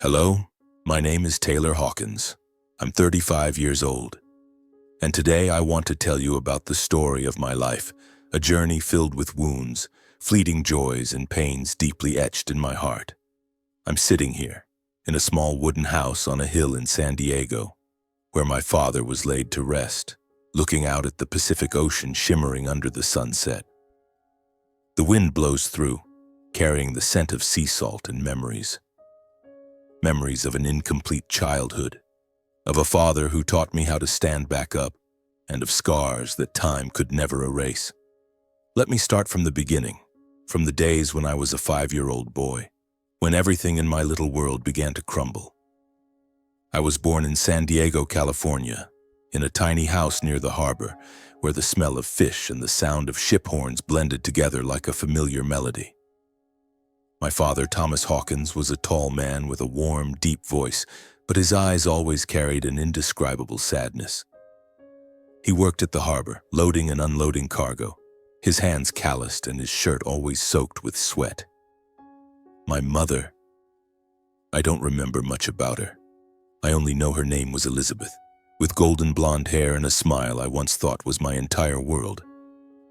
Hello, my name is Taylor Hawkins. I'm 35 years old, and today I want to tell you about the story of my life, a journey filled with wounds, fleeting joys, and pains deeply etched in my heart. I'm sitting here, in a small wooden house on a hill in San Diego, where my father was laid to rest, looking out at the Pacific Ocean shimmering under the sunset. The wind blows through, carrying the scent of sea salt and memories. Memories of an incomplete childhood, of a father who taught me how to stand back up, and of scars that time could never erase. Let me start from the beginning, from the days when I was a 5-year-old boy, when everything in my little world began to crumble. I was born in San Diego, California, in a tiny house near the harbor, where the smell of fish and the sound of ship horns blended together like a familiar melody. My father, Thomas Hawkins, was a tall man with a warm, deep voice, but his eyes always carried an indescribable sadness. He worked at the harbor, loading and unloading cargo, his hands calloused and his shirt always soaked with sweat. My mother, I don't remember much about her. I only know her name was Elizabeth, with golden blonde hair and a smile I once thought was my entire world.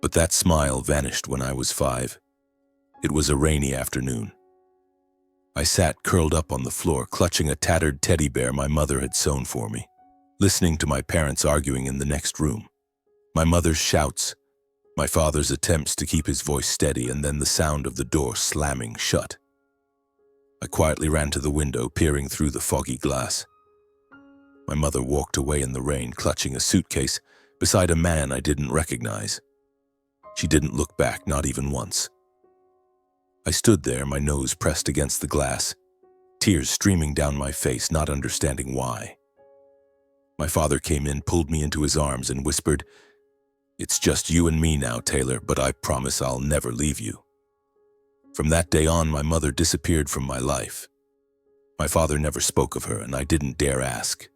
But that smile vanished when I was 5. It was a rainy afternoon. I sat curled up on the floor, clutching a tattered teddy bear my mother had sewn for me, listening to my parents arguing in the next room. My mother's shouts, my father's attempts to keep his voice steady, and then the sound of the door slamming shut. I quietly ran to the window, peering through the foggy glass. My mother walked away in the rain, clutching a suitcase beside a man I didn't recognize. She didn't look back, not even once. I stood there, my nose pressed against the glass, tears streaming down my face, not understanding why. My father came in, pulled me into his arms, and whispered, "It's just you and me now, Taylor, but I promise I'll never leave you." From that day on, my mother disappeared from my life. My father never spoke of her, and I didn't dare ask.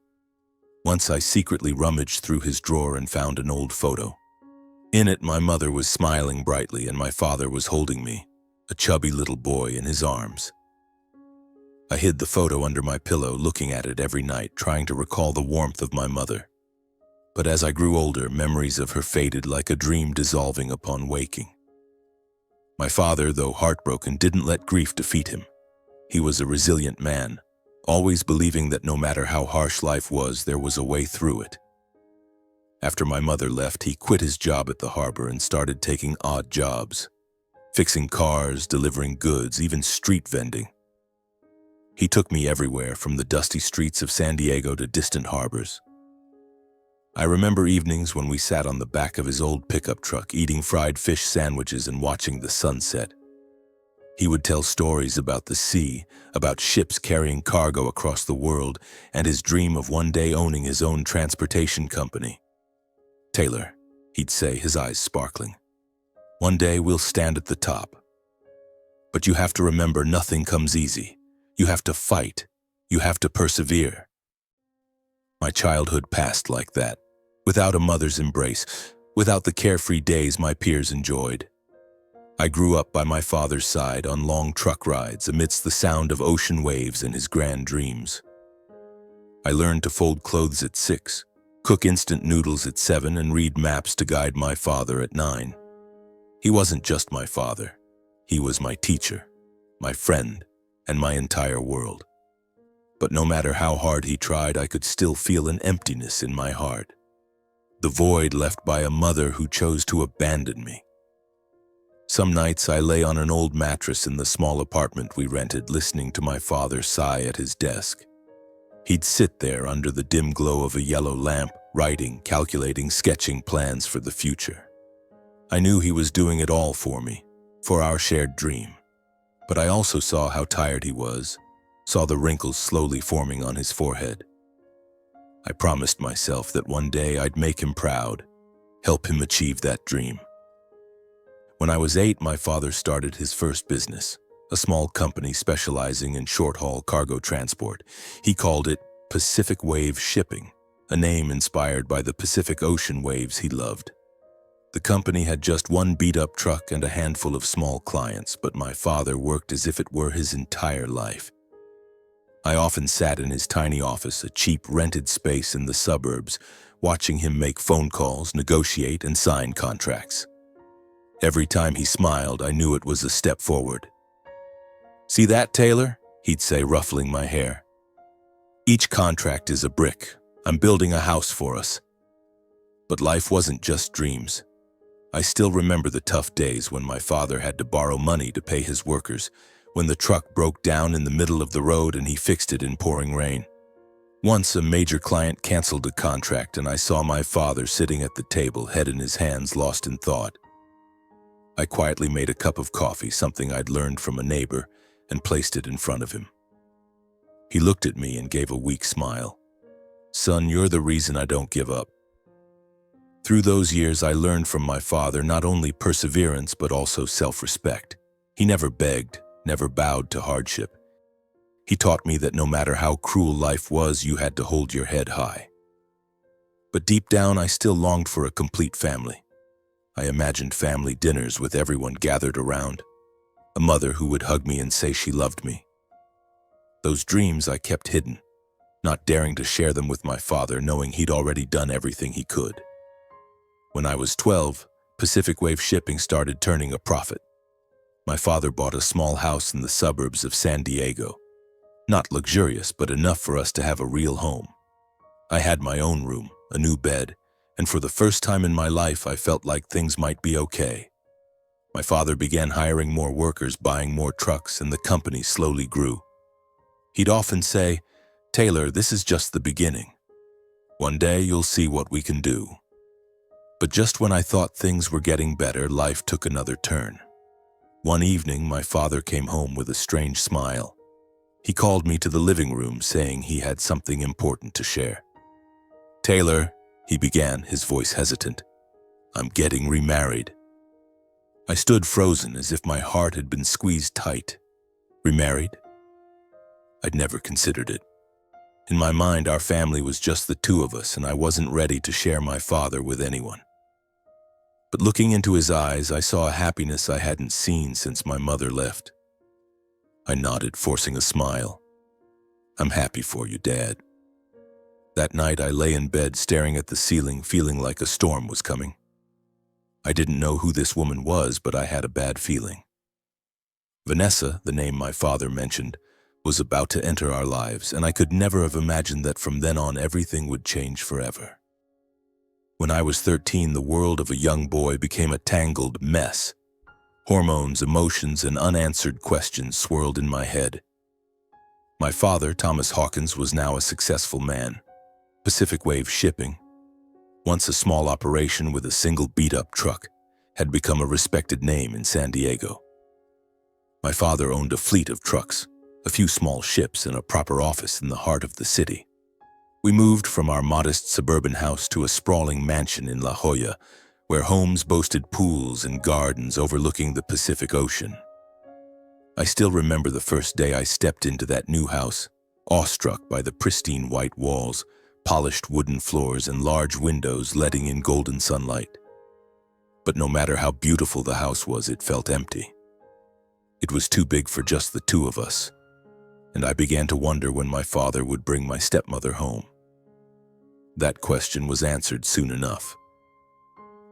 Once I secretly rummaged through his drawer and found an old photo. In it, my mother was smiling brightly, and my father was holding me, a chubby little boy, in his arms. I hid the photo under my pillow, looking at it every night, trying to recall the warmth of my mother. But as I grew older, memories of her faded like a dream dissolving upon waking. My father, though heartbroken, didn't let grief defeat him. He was a resilient man, always believing that no matter how harsh life was, there was a way through it. After my mother left, he quit his job at the harbor and started taking odd jobs, fixing cars, delivering goods, even street vending. He took me everywhere, from the dusty streets of San Diego to distant harbors. I remember evenings when we sat on the back of his old pickup truck, eating fried fish sandwiches and watching the sunset. He would tell stories about the sea, about ships carrying cargo across the world, and his dream of one day owning his own transportation company. "Taylor," he'd say, his eyes sparkling, "one day we'll stand at the top. But you have to remember, nothing comes easy. You have to fight. You have to persevere." My childhood passed like that, without a mother's embrace, without the carefree days my peers enjoyed. I grew up by my father's side on long truck rides, amidst the sound of ocean waves and his grand dreams. I learned to fold clothes at 6, cook instant noodles at 7, and read maps to guide my father at 9. He wasn't just my father. He was my teacher, my friend, and my entire world. But no matter how hard he tried, I could still feel an emptiness in my heart. The void left by a mother who chose to abandon me. Some nights I lay on an old mattress in the small apartment we rented, listening to my father sigh at his desk. He'd sit there under the dim glow of a yellow lamp, writing, calculating, sketching plans for the future. I knew he was doing it all for me, for our shared dream. But I also saw how tired he was, saw the wrinkles slowly forming on his forehead. I promised myself that one day I'd make him proud, help him achieve that dream. When I was 8, my father started his first business, a small company specializing in short-haul cargo transport. He called it Pacific Wave Shipping, a name inspired by the Pacific Ocean waves he loved. The company had just one beat-up truck and a handful of small clients, but my father worked as if it were his entire life. I often sat in his tiny office, a cheap rented space in the suburbs, watching him make phone calls, negotiate, and sign contracts. Every time he smiled, I knew it was a step forward. "See that, Taylor?" he'd say, ruffling my hair. "Each contract is a brick. I'm building a house for us." But life wasn't just dreams. I still remember the tough days when my father had to borrow money to pay his workers, when the truck broke down in the middle of the road and he fixed it in pouring rain. Once a major client canceled a contract and I saw my father sitting at the table, head in his hands, lost in thought. I quietly made a cup of coffee, something I'd learned from a neighbor, and placed it in front of him. He looked at me and gave a weak smile. "Son, you're the reason I don't give up." Through those years, I learned from my father not only perseverance but also self-respect. He never begged, never bowed to hardship. He taught me that no matter how cruel life was, you had to hold your head high. But deep down, I still longed for a complete family. I imagined family dinners with everyone gathered around, a mother who would hug me and say she loved me. Those dreams I kept hidden, not daring to share them with my father, knowing he'd already done everything he could. When I was 12, Pacific Wave Shipping started turning a profit. My father bought a small house in the suburbs of San Diego. Not luxurious, but enough for us to have a real home. I had my own room, a new bed, and for the first time in my life, I felt like things might be okay. My father began hiring more workers, buying more trucks, and the company slowly grew. He'd often say, "Taylor, this is just the beginning. One day you'll see what we can do." But just when I thought things were getting better, life took another turn. One evening, my father came home with a strange smile. He called me to the living room, saying he had something important to share. "Taylor," he began, his voice hesitant, "I'm getting remarried." I stood frozen, as if my heart had been squeezed tight. Remarried? I'd never considered it. In my mind, our family was just the two of us, and I wasn't ready to share my father with anyone. But looking into his eyes, I saw a happiness I hadn't seen since my mother left. I nodded, forcing a smile. "I'm happy for you, Dad." That night, I lay in bed, staring at the ceiling, feeling like a storm was coming. I didn't know who this woman was, but I had a bad feeling. Vanessa, the name my father mentioned, was about to enter our lives, and I could never have imagined that from then on everything would change forever. When I was 13, the world of a young boy became a tangled mess. Hormones, emotions, and unanswered questions swirled in my head. My father, Thomas Hawkins, was now a successful man. Pacific Wave Shipping, once a small operation with a single beat-up truck, had become a respected name in San Diego. My father owned a fleet of trucks, a few small ships, and a proper office in the heart of the city. We moved from our modest suburban house to a sprawling mansion in La Jolla, where homes boasted pools and gardens overlooking the Pacific Ocean. I still remember the first day I stepped into that new house, awestruck by the pristine white walls, polished wooden floors, and large windows letting in golden sunlight. But no matter how beautiful the house was, it felt empty. It was too big for just the two of us, and I began to wonder when my father would bring my stepmother home. That question was answered soon enough.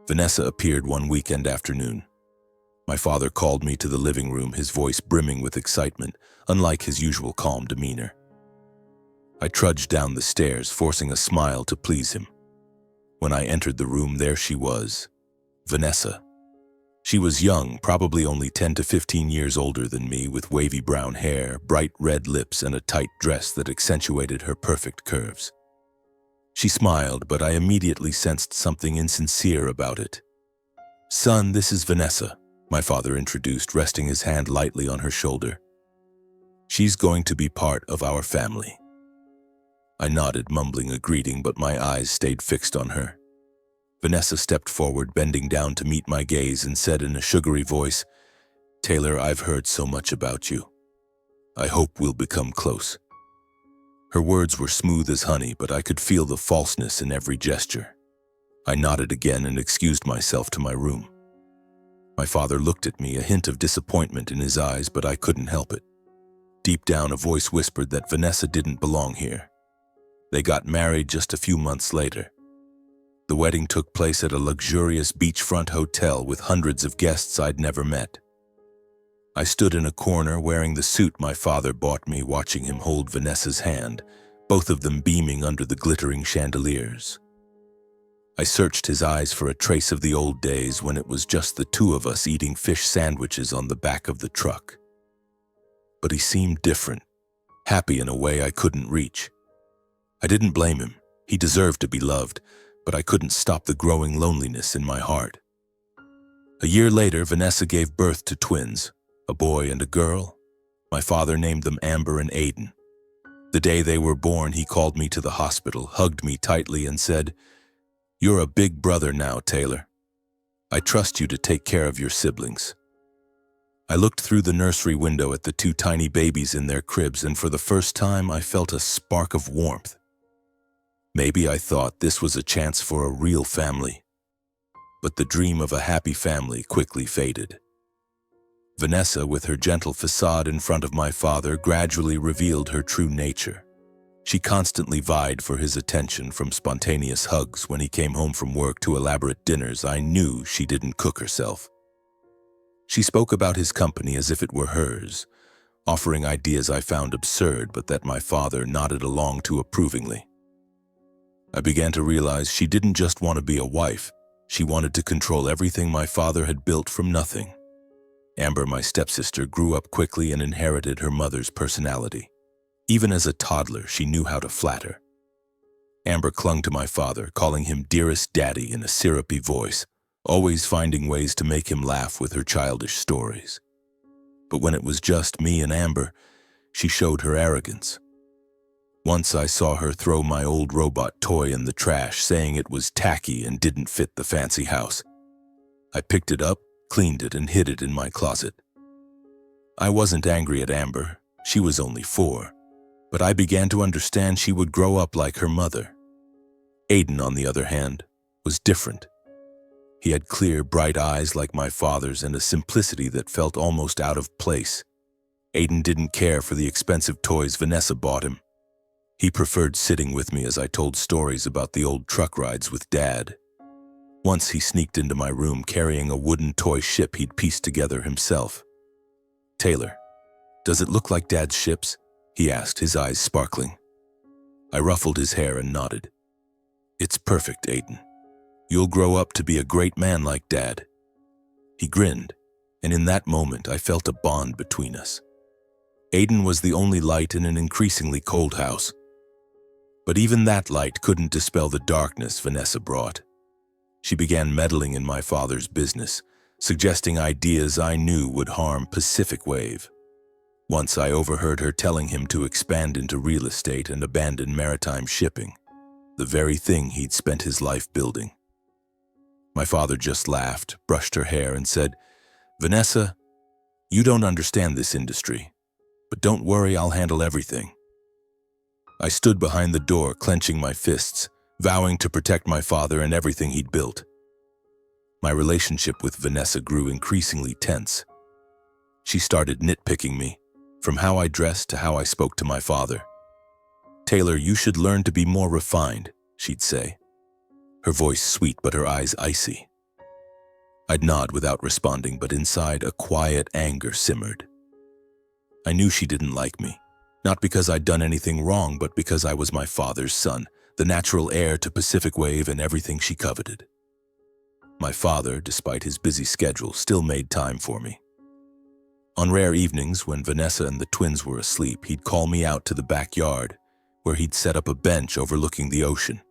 Vanessa appeared one weekend afternoon. My father called me to the living room, his voice brimming with excitement, unlike his usual calm demeanor. I trudged down the stairs, forcing a smile to please him. When I entered the room, there she was, Vanessa. She was young, probably only 10 to 15 years older than me, with wavy brown hair, bright red lips, and a tight dress that accentuated her perfect curves. She smiled, but I immediately sensed something insincere about it. "Son, this is Vanessa," my father introduced, resting his hand lightly on her shoulder. "She's going to be part of our family." I nodded, mumbling a greeting, but my eyes stayed fixed on her. Vanessa stepped forward, bending down to meet my gaze, and said in a sugary voice, "Taylor, I've heard so much about you. I hope we'll become close." Her words were smooth as honey, but I could feel the falseness in every gesture. I nodded again and excused myself to my room. My father looked at me, a hint of disappointment in his eyes, but I couldn't help it. Deep down, a voice whispered that Vanessa didn't belong here. They got married just a few months later. The wedding took place at a luxurious beachfront hotel with hundreds of guests I'd never met. I stood in a corner wearing the suit my father bought me, watching him hold Vanessa's hand, both of them beaming under the glittering chandeliers. I searched his eyes for a trace of the old days when it was just the two of us eating fish sandwiches on the back of the truck. But he seemed different, happy in a way I couldn't reach. I didn't blame him. He deserved to be loved, but I couldn't stop the growing loneliness in my heart. A year later, Vanessa gave birth to twins, a boy and a girl. My father named them Amber and Aiden. The day they were born, he called me to the hospital, hugged me tightly, and said, "You're a big brother now, Taylor. I trust you to take care of your siblings." I looked through the nursery window at the two tiny babies in their cribs, and for the first time I felt a spark of warmth. Maybe I thought this was a chance for a real family. But the dream of a happy family quickly faded. Vanessa, with her gentle facade in front of my father, gradually revealed her true nature. She constantly vied for his attention, from spontaneous hugs when he came home from work to elaborate dinners I knew she didn't cook herself. She spoke about his company as if it were hers, offering ideas I found absurd but that my father nodded along to approvingly. I began to realize she didn't just want to be a wife, she wanted to control everything my father had built from nothing. Amber, my stepsister, grew up quickly and inherited her mother's personality. Even as a toddler, she knew how to flatter. Amber clung to my father, calling him dearest daddy in a syrupy voice, always finding ways to make him laugh with her childish stories. But when it was just me and Amber, she showed her arrogance. Once I saw her throw my old robot toy in the trash, saying it was tacky and didn't fit the fancy house. I picked it up, cleaned it, and hid it in my closet. I wasn't angry at Amber. She was only 4. But I began to understand she would grow up like her mother. Aiden, on the other hand, was different. He had clear, bright eyes like my father's and a simplicity that felt almost out of place. Aiden didn't care for the expensive toys Vanessa bought him. He preferred sitting with me as I told stories about the old truck rides with Dad. Once he sneaked into my room carrying a wooden toy ship he'd pieced together himself. "Taylor, does it look like Dad's ships?" he asked, his eyes sparkling. I ruffled his hair and nodded. "It's perfect, Aiden. You'll grow up to be a great man like Dad." He grinned, and in that moment I felt a bond between us. Aiden was the only light in an increasingly cold house. But even that light couldn't dispel the darkness Vanessa brought. She began meddling in my father's business, suggesting ideas I knew would harm Pacific Wave. Once I overheard her telling him to expand into real estate and abandon maritime shipping, the very thing he'd spent his life building. My father just laughed, brushed her hair, and said, "Vanessa, you don't understand this industry, but don't worry, I'll handle everything." I stood behind the door, clenching my fists, vowing to protect my father and everything he'd built. My relationship with Vanessa grew increasingly tense. She started nitpicking me, from how I dressed to how I spoke to my father. "Taylor, you should learn to be more refined," she'd say. Her voice sweet, but her eyes icy. I'd nod without responding, but inside a quiet anger simmered. I knew she didn't like me, not because I'd done anything wrong, but because I was my father's son, the natural heir to Pacific Wave and everything she coveted. My father, despite his busy schedule, still made time for me. On rare evenings, when Vanessa and the twins were asleep, he'd call me out to the backyard, where he'd set up a bench overlooking the ocean.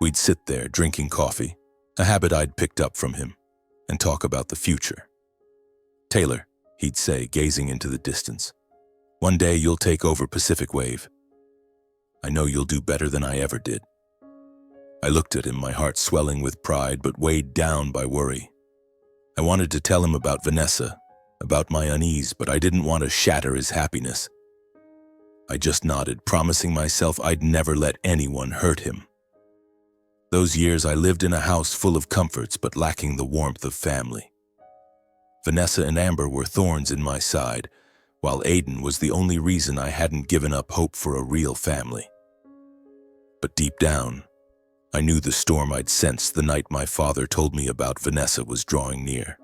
We'd sit there drinking coffee, a habit I'd picked up from him, and talk about the future. "Taylor," he'd say, gazing into the distance, "one day you'll take over Pacific Wave. I know you'll do better than I ever did." I looked at him, my heart swelling with pride but weighed down by worry. I wanted to tell him about Vanessa, about my unease, but I didn't want to shatter his happiness. I just nodded, promising myself I'd never let anyone hurt him. Those years I lived in a house full of comforts but lacking the warmth of family. Vanessa and Amber were thorns in my side, while Aiden was the only reason I hadn't given up hope for a real family. But deep down, I knew the storm I'd sensed the night my father told me about Vanessa was drawing near.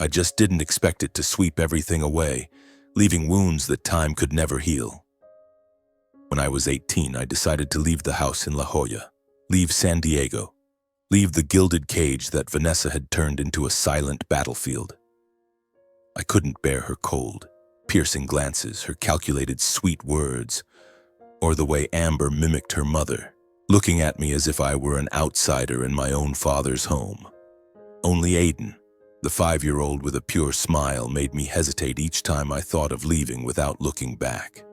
I just didn't expect it to sweep everything away, leaving wounds that time could never heal. When I was 18, I decided to leave the house in La Jolla, leave San Diego, leave the gilded cage that Vanessa had turned into a silent battlefield. I couldn't bear her cold, piercing glances, her calculated sweet words, or the way Amber mimicked her mother, looking at me as if I were an outsider in my own father's home. Only Aiden, the 5-year-old with a pure smile, made me hesitate each time I thought of leaving without looking back.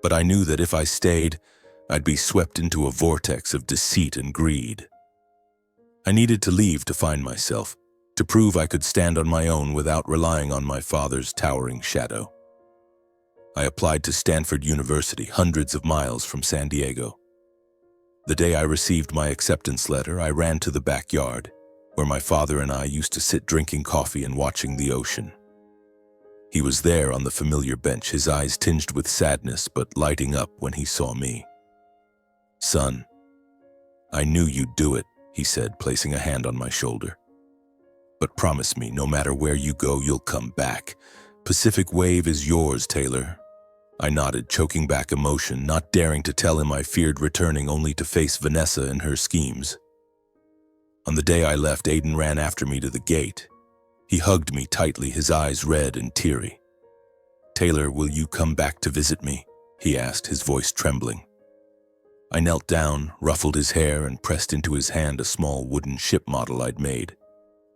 But I knew that if I stayed, I'd be swept into a vortex of deceit and greed. I needed to leave to find myself, to prove I could stand on my own without relying on my father's towering shadow. I applied to Stanford University, hundreds of miles from San Diego. The day I received my acceptance letter, I ran to the backyard, where my father and I used to sit drinking coffee and watching the ocean. He was there on the familiar bench, his eyes tinged with sadness but lighting up when he saw me. "Son, I knew you'd do it," he said, placing a hand on my shoulder. "But promise me, no matter where you go, you'll come back. Pacific Wave is yours, Taylor." I nodded, choking back emotion, not daring to tell him I feared returning only to face Vanessa and her schemes. On the day I left, Aiden ran after me to the gate. He hugged me tightly, his eyes red and teary. "Taylor, will you come back to visit me?" he asked, his voice trembling. I knelt down, ruffled his hair, and pressed into his hand a small wooden ship model I'd made,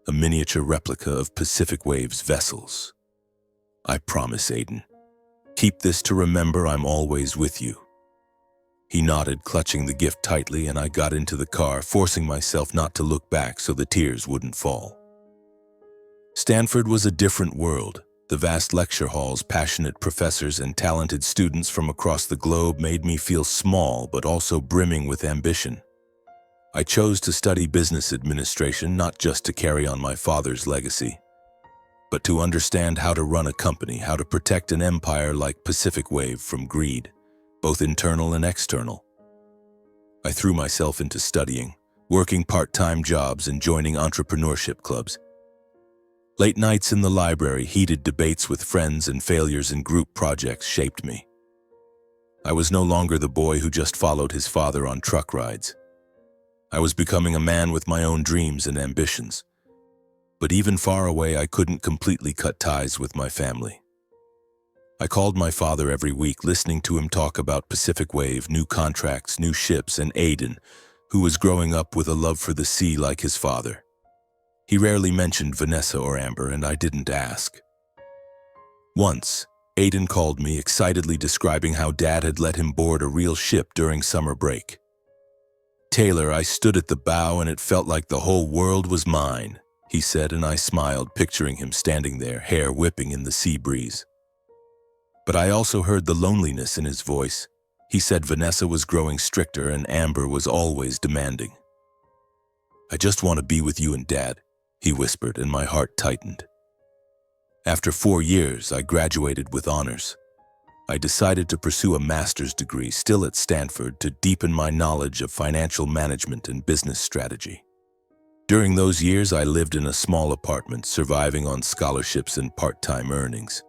a miniature replica of Pacific Wave's vessels. "I promise, Aiden. Keep this to remember I'm always with you." He nodded, clutching the gift tightly, and I got into the car, forcing myself not to look back so the tears wouldn't fall. Stanford was a different world. The vast lecture halls, passionate professors, and talented students from across the globe made me feel small but also brimming with ambition. I chose to study business administration not just to carry on my father's legacy, but to understand how to run a company, how to protect an empire like Pacific Wave from greed, both internal and external. I threw myself into studying, working part-time jobs and joining entrepreneurship clubs. Late nights in the library, heated debates with friends, and failures in group projects shaped me. I was no longer the boy who just followed his father on truck rides. I was becoming a man with my own dreams and ambitions. But even far away, I couldn't completely cut ties with my family. I called my father every week, listening to him talk about Pacific Wave, new contracts, new ships, and Aiden, who was growing up with a love for the sea like his father. He rarely mentioned Vanessa or Amber, and I didn't ask. Once, Aiden called me, excitedly describing how Dad had let him board a real ship during summer break. "Taylor, I stood at the bow and it felt like the whole world was mine," he said, and I smiled, picturing him standing there, hair whipping in the sea breeze. But I also heard the loneliness in his voice. He said Vanessa was growing stricter and Amber was always demanding. "I just want to be with you and Dad," he whispered, and my heart tightened. After 4 years, I graduated with honors. I decided to pursue a master's degree, still at Stanford, to deepen my knowledge of financial management and business strategy. During those years, I lived in a small apartment, surviving on scholarships and part-time earnings.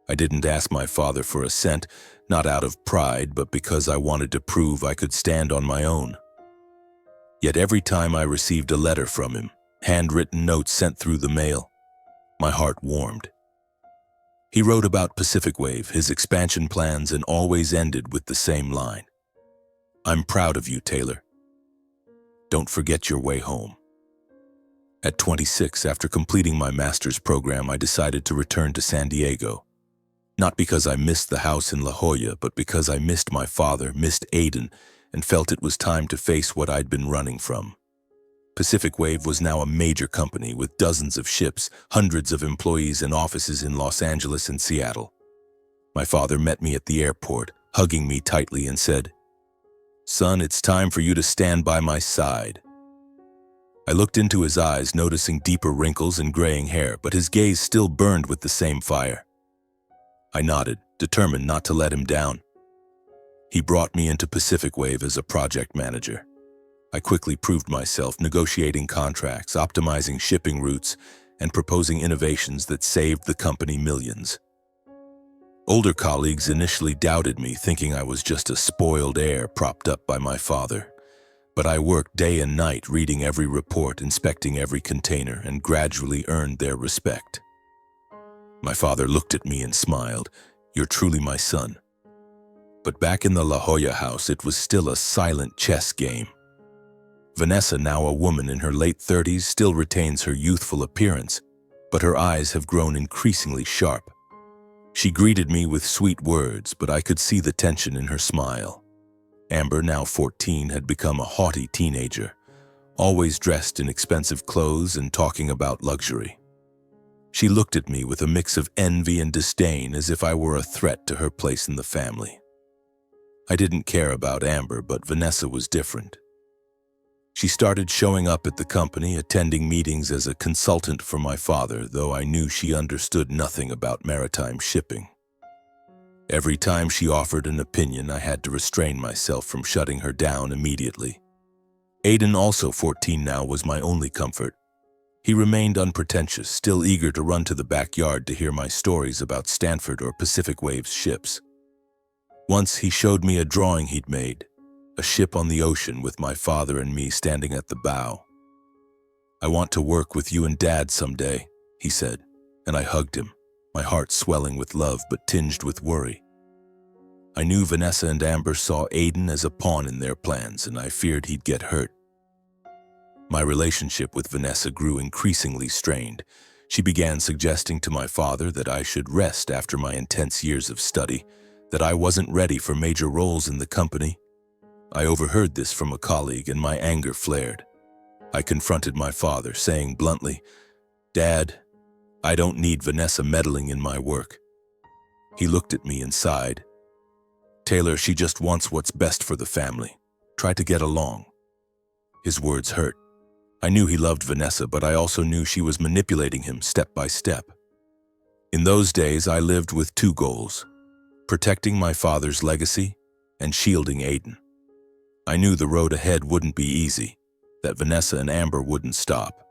I didn't ask my father for a cent, not out of pride, but because I wanted to prove I could stand on my own. Yet every time I received a letter from him, handwritten notes sent through the mail, my heart warmed. He wrote about Pacific Wave, his expansion plans, and always ended with the same line: "I'm proud of you, Taylor. Don't forget your way home." At 26, after completing my master's program, I decided to return to San Diego. Not because I missed the house in La Jolla, but because I missed my father, missed Aiden, and felt it was time to face what I'd been running from. Pacific Wave was now a major company with dozens of ships, hundreds of employees, and offices in Los Angeles and Seattle. My father met me at the airport, hugging me tightly, and said, "Son, it's time for you to stand by my side." I looked into his eyes, noticing deeper wrinkles and graying hair, but his gaze still burned with the same fire. I nodded, determined not to let him down. He brought me into Pacific Wave as a project manager. I quickly proved myself, negotiating contracts, optimizing shipping routes, and proposing innovations that saved the company millions. Older colleagues initially doubted me, thinking I was just a spoiled heir propped up by my father. But I worked day and night, reading every report, inspecting every container, and gradually earned their respect. My father looked at me and smiled. "You're truly my son." But back in the La Jolla house, it was still a silent chess game. Vanessa, now a woman in her late 30s, still retains her youthful appearance, but her eyes have grown increasingly sharp. She greeted me with sweet words, but I could see the tension in her smile. Amber, now 14, had become a haughty teenager, always dressed in expensive clothes and talking about luxury. She looked at me with a mix of envy and disdain, as if I were a threat to her place in the family. I didn't care about Amber, but Vanessa was different. She started showing up at the company, attending meetings as a consultant for my father, though I knew she understood nothing about maritime shipping. Every time she offered an opinion, I had to restrain myself from shutting her down immediately. Aiden, also 14 now, was my only comfort. He remained unpretentious, still eager to run to the backyard to hear my stories about Stanford or Pacific Wave's ships. Once he showed me a drawing he'd made, a ship on the ocean with my father and me standing at the bow. "I want to work with you and Dad someday," he said, and I hugged him, my heart swelling with love but tinged with worry. I knew Vanessa and Amber saw Aiden as a pawn in their plans, and I feared he'd get hurt. My relationship with Vanessa grew increasingly strained. She began suggesting to my father that I should rest after my intense years of study, that I wasn't ready for major roles in the company. I overheard this from a colleague, and my anger flared. I confronted my father, saying bluntly, "Dad, I don't need Vanessa meddling in my work." He looked at me and sighed. "Taylor, she just wants what's best for the family. Try to get along." His words hurt. I knew he loved Vanessa, but I also knew she was manipulating him step by step. In those days, I lived with two goals: protecting my father's legacy and shielding Aiden. I knew the road ahead wouldn't be easy, that Vanessa and Amber wouldn't stop.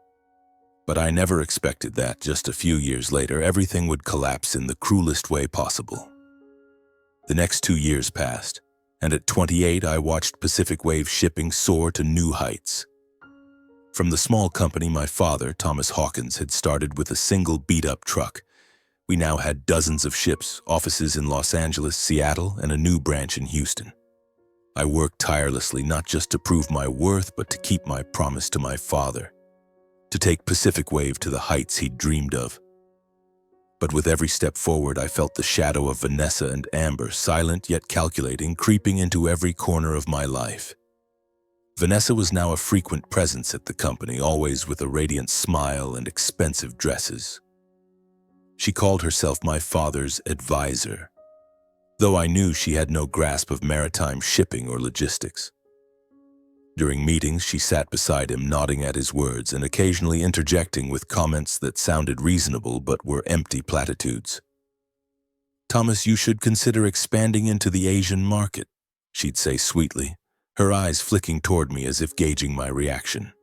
But I never expected that just a few years later, everything would collapse in the cruelest way possible. The next 2 years passed, and at 28, I watched Pacific Wave shipping soar to new heights. From the small company my father, Thomas Hawkins, had started with a single beat-up truck, we now had dozens of ships, offices in Los Angeles, Seattle, and a new branch in Houston. I worked tirelessly, not just to prove my worth, but to keep my promise to my father, to take Pacific Wave to the heights he'd dreamed of. But with every step forward, I felt the shadow of Vanessa and Amber, silent yet calculating, creeping into every corner of my life. Vanessa was now a frequent presence at the company, always with a radiant smile and expensive dresses. She called herself my father's advisor, though I knew she had no grasp of maritime shipping or logistics. During meetings, she sat beside him, nodding at his words and occasionally interjecting with comments that sounded reasonable but were empty platitudes. "Thomas, you should consider expanding into the Asian market," she'd say sweetly, her eyes flicking toward me as if gauging my reaction.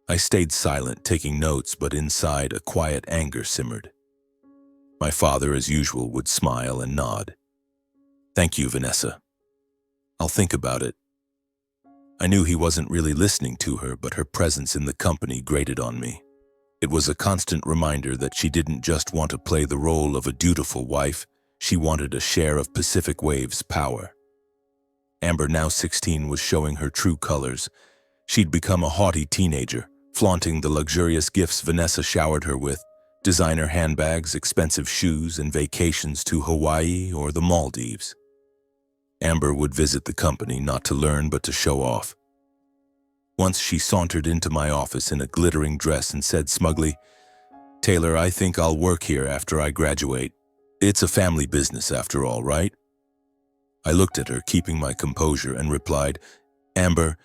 I stayed silent, taking notes, but inside a quiet anger simmered. My father, as usual, would smile and nod. "Thank you, Vanessa. I'll think about it." I knew he wasn't really listening to her, but her presence in the company grated on me. It was a constant reminder that she didn't just want to play the role of a dutiful wife, she wanted a share of Pacific Wave's power. Amber, now 16, was showing her true colors. She'd become a haughty teenager, flaunting the luxurious gifts Vanessa showered her with, designer handbags, expensive shoes, and vacations to Hawaii or the Maldives. Amber would visit the company not to learn but to show off. Once she sauntered into my office in a glittering dress and said smugly, "Taylor, I think I'll work here after I graduate. It's a family business after all, right?" I looked at her, keeping my composure, and replied, "Amber,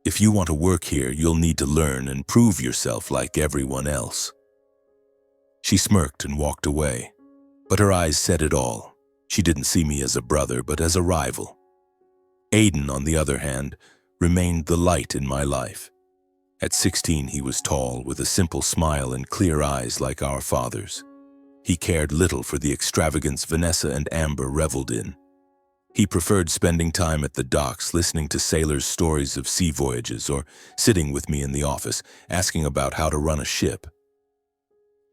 If you want to work here, you'll need to learn and prove yourself like everyone else." She smirked and walked away, but her eyes said it all. She didn't see me as a brother, but as a rival. Aiden, on the other hand, remained the light in my life. At 16, he was tall, with a simple smile and clear eyes like our father's. He cared little for the extravagance Vanessa and Amber reveled in. He preferred spending time at the docks, listening to sailors' stories of sea voyages, or sitting with me in the office, asking about how to run a ship.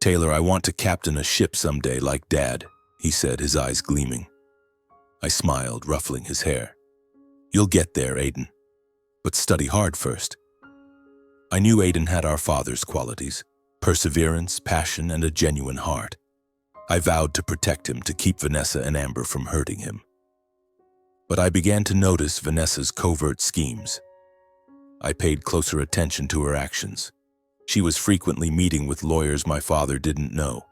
"Taylor, I want to captain a ship someday like Dad," he said, his eyes gleaming. I smiled, ruffling his hair. "You'll get there, Aiden. But study hard first." I knew Aiden had our father's qualities: perseverance, passion, and a genuine heart. I vowed to protect him, to keep Vanessa and Amber from hurting him. But I began to notice Vanessa's covert schemes. I paid closer attention to her actions. She was frequently meeting with lawyers my father didn't know.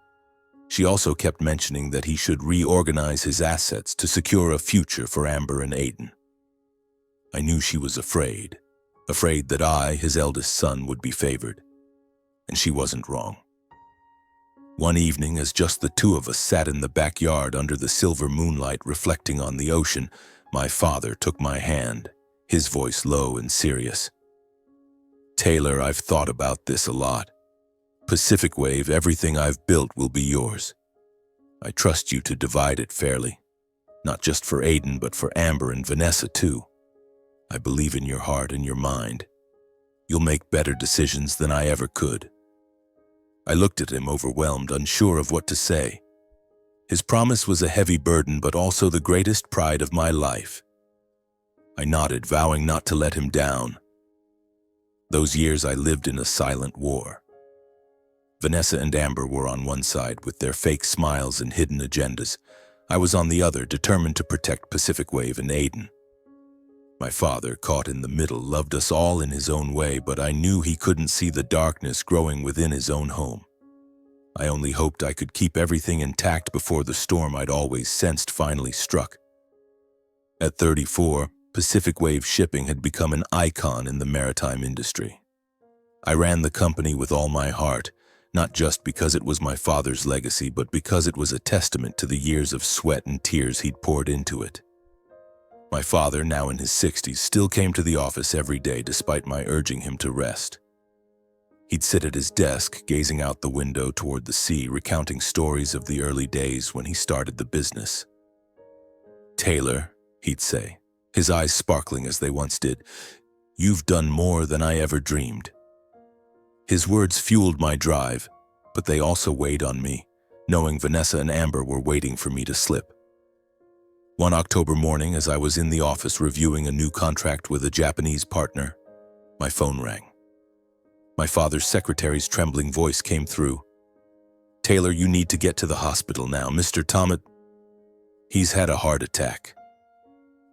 She also kept mentioning that he should reorganize his assets to secure a future for Amber and Aiden. I knew she was afraid that I, his eldest son, would be favored. And she wasn't wrong. One evening, as just the two of us sat in the backyard under the silver moonlight reflecting on the ocean, my father took my hand, his voice low and serious. "Taylor, I've thought about this a lot. Pacific Wave, everything I've built will be yours. I trust you to divide it fairly, not just for Aiden, but for Amber and Vanessa too. I believe in your heart and your mind. You'll make better decisions than I ever could." I looked at him, overwhelmed, unsure of what to say. His promise was a heavy burden, but also the greatest pride of my life. I nodded, vowing not to let him down. Those years I lived in a silent war. Vanessa and Amber were on one side with their fake smiles and hidden agendas. I was on the other, determined to protect Pacific Wave and Aiden. My father, caught in the middle, loved us all in his own way, but I knew he couldn't see the darkness growing within his own home. I only hoped I could keep everything intact before the storm I'd always sensed finally struck. At 34, Pacific Wave Shipping had become an icon in the maritime industry. I ran the company with all my heart, not just because it was my father's legacy, but because it was a testament to the years of sweat and tears he'd poured into it. My father, now in his 60s, still came to the office every day despite my urging him to rest. He'd sit at his desk, gazing out the window toward the sea, recounting stories of the early days when he started the business. "Taylor," he'd say, his eyes sparkling as they once did, "you've done more than I ever dreamed." His words fueled my drive, but they also weighed on me, knowing Vanessa and Amber were waiting for me to slip. One October morning, as I was in the office reviewing a new contract with a Japanese partner, my phone rang. My father's secretary's trembling voice came through. "Taylor, you need to get to the hospital now. Mr. Tomet, he's had a heart attack."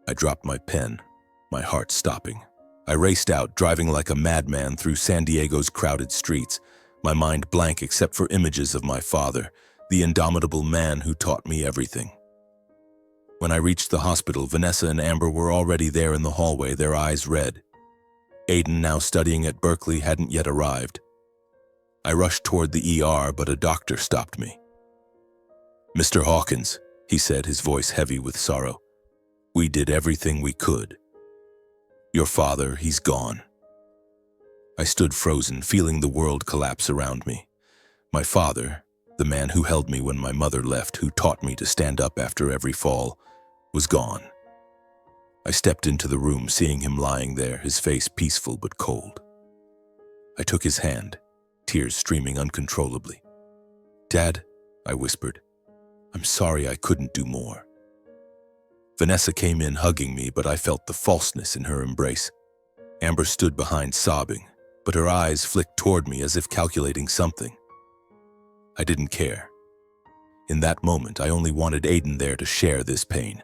I dropped my pen, my heart stopping. I raced out, driving like a madman through San Diego's crowded streets, my mind blank except for images of my father, the indomitable man who taught me everything. When I reached the hospital, Vanessa and Amber were already there in the hallway, their eyes red. Aiden, now studying at Berkeley, hadn't yet arrived. I rushed toward the ER, but a doctor stopped me. "Mr. Hawkins," he said, his voice heavy with sorrow, "we did everything we could. Your father, he's gone." I stood frozen, feeling the world collapse around me. My father, the man who held me when my mother left, who taught me to stand up after every fall, was gone. I stepped into the room, seeing him lying there, his face peaceful but cold. I took his hand, tears streaming uncontrollably. "Dad," I whispered, "I'm sorry I couldn't do more." Vanessa came in, hugging me, but I felt the falseness in her embrace. Amber stood behind, sobbing, but her eyes flicked toward me as if calculating something. I didn't care. In that moment, I only wanted Aiden there to share this pain.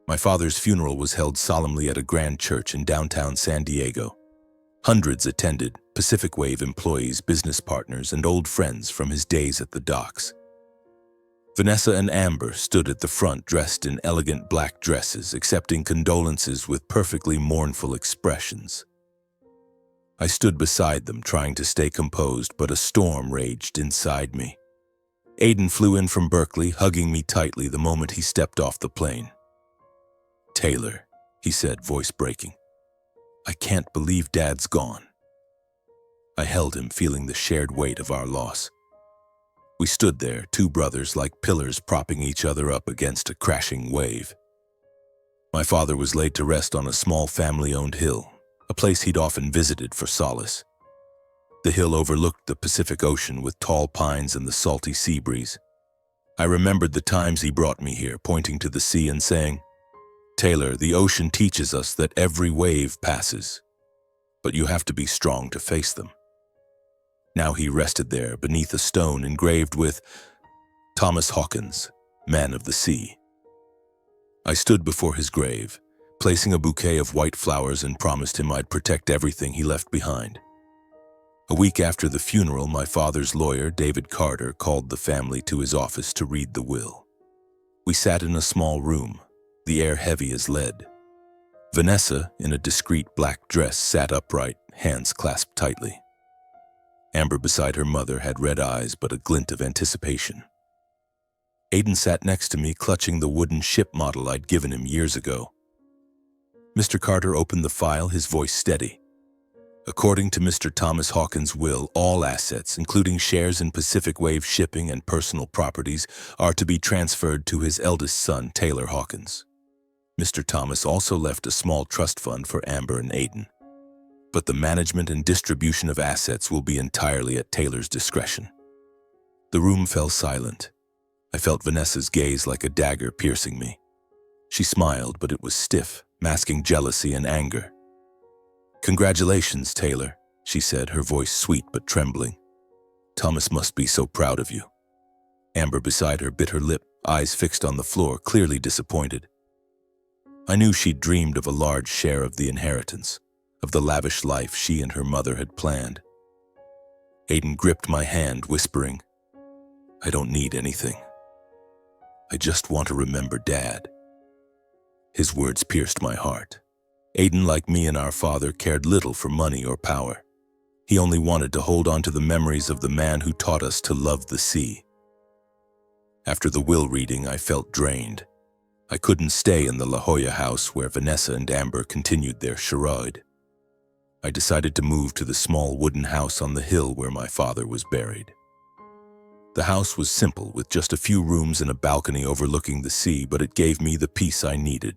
My father's funeral was held solemnly at a grand church in downtown San Diego. Hundreds attended, Pacific Wave employees, business partners, and old friends from his days at the docks. Vanessa and Amber stood at the front, dressed in elegant black dresses, accepting condolences with perfectly mournful expressions. I stood beside them, trying to stay composed, but a storm raged inside me. Aiden flew in from Berkeley, hugging me tightly the moment he stepped off the plane. "Taylor," he said, voice breaking. "I can't believe Dad's gone." I held him, feeling the shared weight of our loss. We stood there, two brothers like pillars propping each other up against a crashing wave. My father was laid to rest on a small family-owned hill, a place he'd often visited for solace. The hill overlooked the Pacific Ocean with tall pines and the salty sea breeze. I remembered the times he brought me here, pointing to the sea and saying, "Taylor, the ocean teaches us that every wave passes, but you have to be strong to face them." Now he rested there beneath a stone engraved with Thomas Hawkins, Man of the Sea. I stood before his grave, placing a bouquet of white flowers, and promised him I'd protect everything he left behind. A week after the funeral, my father's lawyer, David Carter, called the family to his office to read the will. We sat in a small room, the air heavy as lead. Vanessa, in a discreet black dress, sat upright, hands clasped tightly. Amber, beside her mother, had red eyes but a glint of anticipation. Aiden sat next to me, clutching the wooden ship model I'd given him years ago. Mr. Carter opened the file, his voice steady. "According to Mr. Thomas Hawkins' will, all assets, including shares in Pacific Wave Shipping and personal properties, are to be transferred to his eldest son, Taylor Hawkins. Mr. Thomas also left a small trust fund for Amber and Aiden. But the management and distribution of assets will be entirely at Taylor's discretion." The room fell silent. I felt Vanessa's gaze like a dagger piercing me. She smiled, but it was stiff, masking jealousy and anger. "Congratulations, Taylor," she said, her voice sweet but trembling. "Thomas must be so proud of you." Amber, beside her, bit her lip, eyes fixed on the floor, clearly disappointed. I knew she'd dreamed of a large share of the inheritance, of the lavish life she and her mother had planned. Aiden gripped my hand, whispering, "I don't need anything. I just want to remember Dad." His words pierced my heart. Aiden, like me and our father, cared little for money or power. He only wanted to hold on to the memories of the man who taught us to love the sea. After the will reading, I felt drained. I couldn't stay in the La Jolla house where Vanessa and Amber continued their charade. I decided to move to the small wooden house on the hill where my father was buried. The house was simple, with just a few rooms and a balcony overlooking the sea, but it gave me the peace I needed.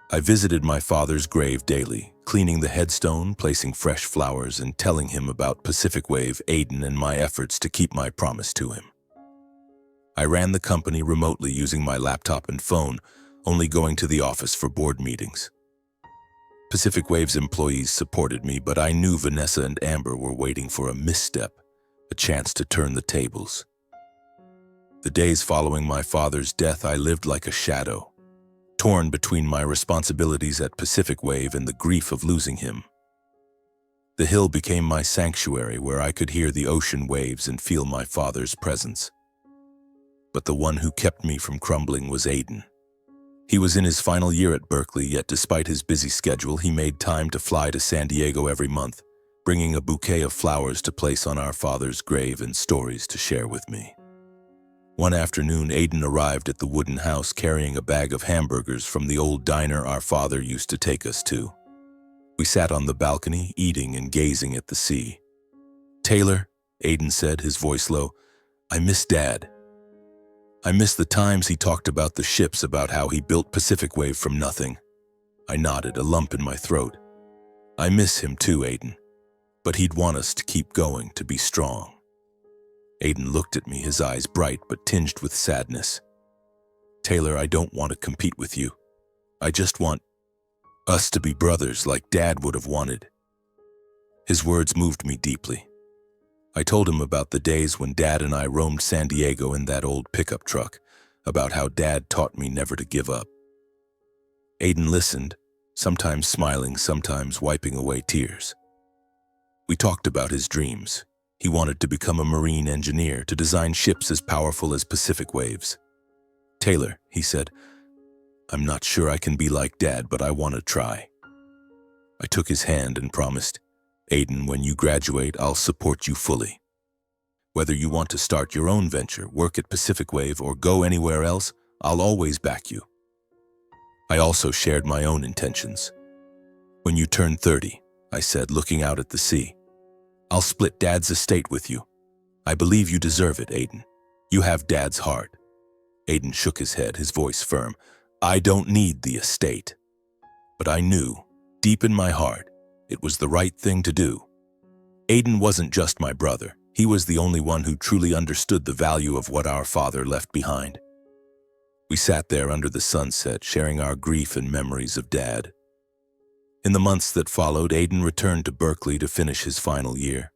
I visited my father's grave daily, cleaning the headstone, placing fresh flowers, and telling him about Pacific Wave, Aiden, and my efforts to keep my promise to him. I ran the company remotely using my laptop and phone, only going to the office for board meetings. Pacific Wave's employees supported me, but I knew Vanessa and Amber were waiting for a misstep, a chance to turn the tables. The days following my father's death, I lived like a shadow, torn between my responsibilities at Pacific Wave and the grief of losing him. The hill became my sanctuary, where I could hear the ocean waves and feel my father's presence. But the one who kept me from crumbling was Aiden. He was in his final year at Berkeley, yet despite his busy schedule, he made time to fly to San Diego every month, bringing a bouquet of flowers to place on our father's grave and stories to share with me. One afternoon, Aiden arrived at the wooden house carrying a bag of hamburgers from the old diner our father used to take us to. We sat on the balcony, eating and gazing at the sea. "Taylor," Aiden said, his voice low, "I miss Dad. I miss the times he talked about the ships, about how he built Pacific Wave from nothing." I nodded, a lump in my throat. "I miss him too, Aiden. But he'd want us to keep going, to be strong." Aiden looked at me, his eyes bright but tinged with sadness. "Taylor, I don't want to compete with you. I just want us to be brothers like Dad would have wanted." His words moved me deeply. I told him about the days when Dad and I roamed San Diego in that old pickup truck, about how Dad taught me never to give up. Aiden listened, sometimes smiling, sometimes wiping away tears. We talked about his dreams. He wanted to become a marine engineer, to design ships as powerful as Pacific Waves. "Taylor," he said, "I'm not sure I can be like Dad, but I want to try." I took his hand and promised, Aiden, when you graduate, I'll support you fully. Whether you want to start your own venture, work at Pacific Wave, or go anywhere else, I'll always back you. I also shared my own intentions. When you turn 30, I said, looking out at the sea, I'll split Dad's estate with you. I believe you deserve it, Aiden. You have Dad's heart. Aiden shook his head, his voice firm. I don't need the estate. But I knew, deep in my heart, it was the right thing to do. Aiden wasn't just my brother. He was the only one who truly understood the value of what our father left behind. We sat there under the sunset, sharing our grief and memories of Dad. In the months that followed, Aiden returned to Berkeley to finish his final year.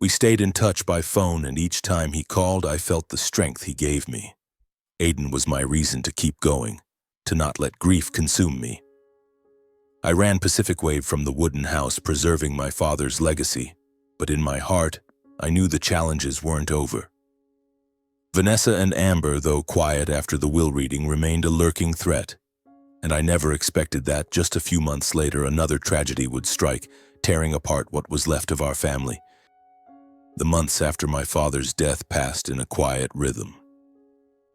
We stayed in touch by phone, and each time he called, I felt the strength he gave me. Aiden was my reason to keep going, to not let grief consume me. I ran Pacific Wave from the wooden house, preserving my father's legacy, but in my heart, I knew the challenges weren't over. Vanessa and Amber, though quiet after the will reading, remained a lurking threat, and I never expected that just a few months later another tragedy would strike, tearing apart what was left of our family. The months after my father's death passed in a quiet rhythm.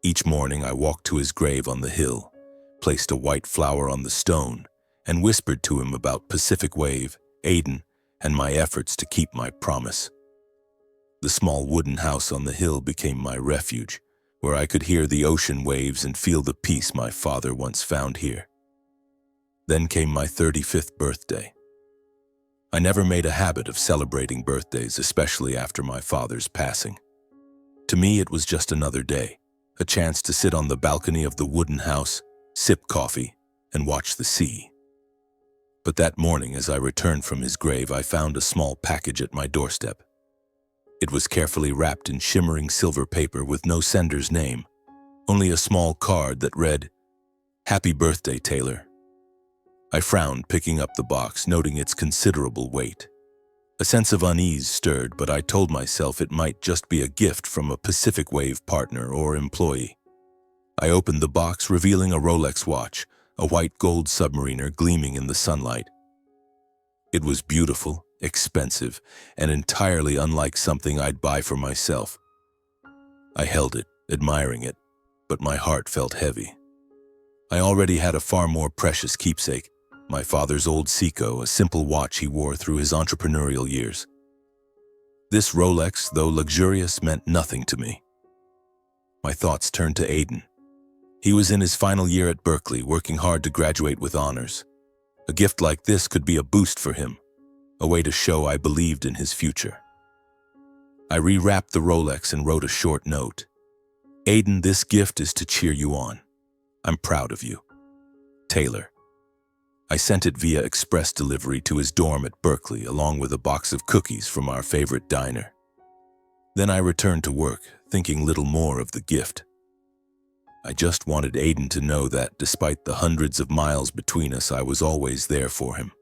Each morning I walked to his grave on the hill, placed a white flower on the stone, and whispered to him about Pacific Wave, Aiden, and my efforts to keep my promise. The small wooden house on the hill became my refuge, where I could hear the ocean waves and feel the peace my father once found here. Then came my 35th birthday. I never made a habit of celebrating birthdays, especially after my father's passing. To me, it was just another day, a chance to sit on the balcony of the wooden house, sip coffee, and watch the sea. But that morning, as I returned from his grave, I found a small package at my doorstep. It was carefully wrapped in shimmering silver paper with no sender's name, only a small card that read, "Happy birthday, Taylor." I frowned, picking up the box, noting its considerable weight. A sense of unease stirred, but I told myself it might just be a gift from a Pacific Wave partner or employee. I opened the box, revealing a Rolex watch, a white gold submariner gleaming in the sunlight. It was beautiful, expensive, and entirely unlike something I'd buy for myself. I held it, admiring it, but my heart felt heavy. I already had a far more precious keepsake, my father's old Seiko, a simple watch he wore through his entrepreneurial years. This Rolex, though luxurious, meant nothing to me. My thoughts turned to Aiden. He was in his final year at Berkeley, working hard to graduate with honors. A gift like this could be a boost for him, a way to show I believed in his future. I rewrapped the Rolex and wrote a short note. Aiden, this gift is to cheer you on. I'm proud of you. Taylor. I sent it via express delivery to his dorm at Berkeley, along with a box of cookies from our favorite diner. Then I returned to work, thinking little more of the gift. I just wanted Aiden to know that, despite the hundreds of miles between us, I was always there for him.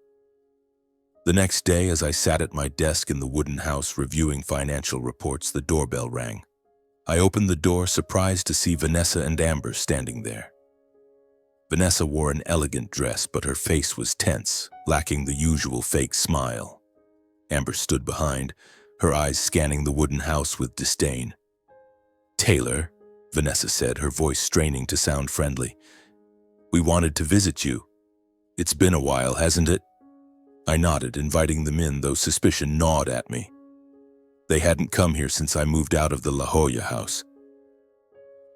The next day, as I sat at my desk in the wooden house reviewing financial reports, the doorbell rang. I opened the door, surprised to see Vanessa and Amber standing there. Vanessa wore an elegant dress, but her face was tense, lacking the usual fake smile. Amber stood behind, her eyes scanning the wooden house with disdain. Taylor, Vanessa said, her voice straining to sound friendly. We wanted to visit you. It's been a while, hasn't it? I nodded, inviting them in, though suspicion gnawed at me. They hadn't come here since I moved out of the La Jolla house.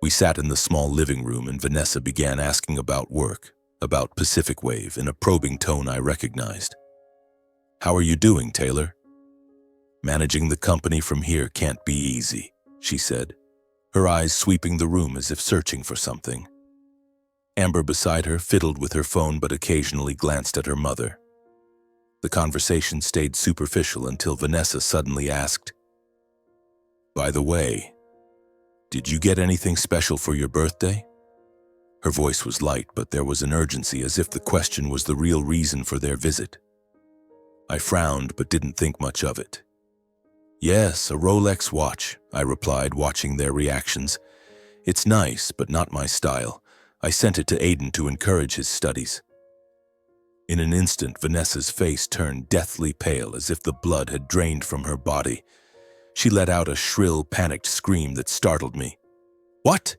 We sat in the small living room, and Vanessa began asking about work, about Pacific Wave, in a probing tone I recognized. How are you doing, Taylor? Managing the company from here can't be easy, she said, her eyes sweeping the room as if searching for something. Amber beside her fiddled with her phone but occasionally glanced at her mother. The conversation stayed superficial until Vanessa suddenly asked, By the way, did you get anything special for your birthday? Her voice was light, but there was an urgency, as if the question was the real reason for their visit. I frowned but didn't think much of it. Yes, a Rolex watch, I replied, watching their reactions. It's nice, but not my style. I sent it to Aiden to encourage his studies. In an instant, Vanessa's face turned deathly pale as if the blood had drained from her body. She let out a shrill, panicked scream that startled me. "What?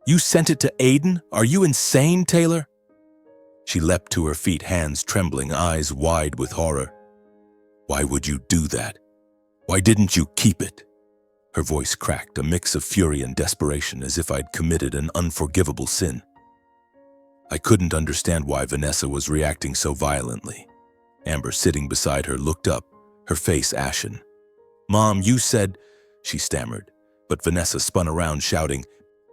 You sent it to Aiden? Are you insane, Taylor?" She leapt to her feet, hands trembling, eyes wide with horror. "Why would you do that? Why didn't you keep it?" Her voice cracked, a mix of fury and desperation, as if I'd committed an unforgivable sin. I couldn't understand why Vanessa was reacting so violently. Amber, sitting beside her, looked up, her face ashen. "Mom, you said—" she stammered, but Vanessa spun around, shouting,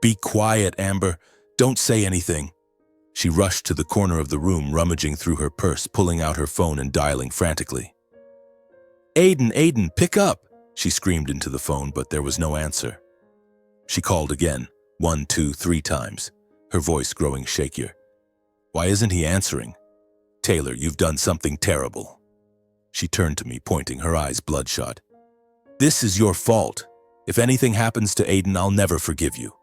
"Be quiet, Amber. Don't say anything." She rushed to the corner of the room, rummaging through her purse, pulling out her phone and dialing frantically. Aiden, pick up!" she screamed into the phone, but there was no answer. She called again, 1, 2, 3 times, her voice growing shakier. "Why isn't he answering? Taylor, you've done something terrible." She turned to me, pointing, her eyes bloodshot. "This is your fault. If anything happens to Aiden, I'll never forgive you."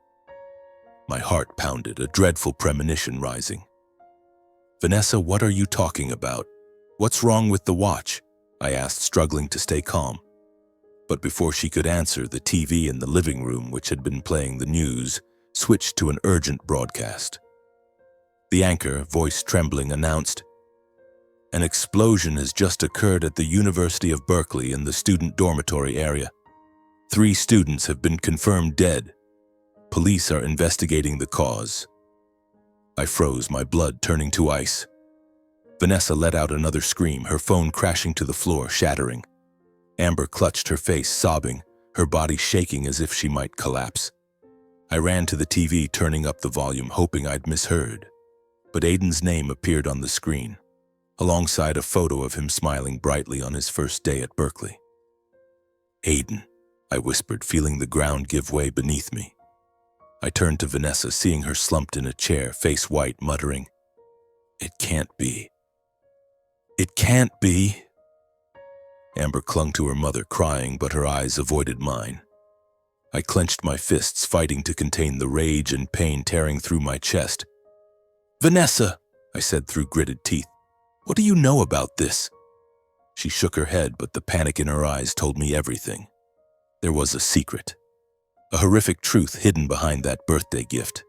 My heart pounded, a dreadful premonition rising. "Vanessa, what are you talking about? What's wrong with the watch?" I asked, struggling to stay calm. But before she could answer, the TV in the living room, which had been playing the news, switched to an urgent broadcast. The anchor, voice trembling, announced, "An explosion has just occurred at the University of Berkeley in the student dormitory area. 3 students have been confirmed dead. Police are investigating the cause." I froze, my blood turning to ice. Vanessa let out another scream, her phone crashing to the floor, shattering. Amber clutched her face, sobbing, her body shaking as if she might collapse. I ran to the TV, turning up the volume, hoping I'd misheard. But Aiden's name appeared on the screen, alongside a photo of him smiling brightly on his first day at Berkeley. "Aiden," I whispered, feeling the ground give way beneath me. I turned to Vanessa, seeing her slumped in a chair, face white, muttering, "It can't be. It can't be." Amber clung to her mother, crying, but her eyes avoided mine. I clenched my fists, fighting to contain the rage and pain tearing through my chest. "Vanessa," I said through gritted teeth, "what do you know about this?" She shook her head, but the panic in her eyes told me everything. There was a secret, a horrific truth hidden behind that birthday gift.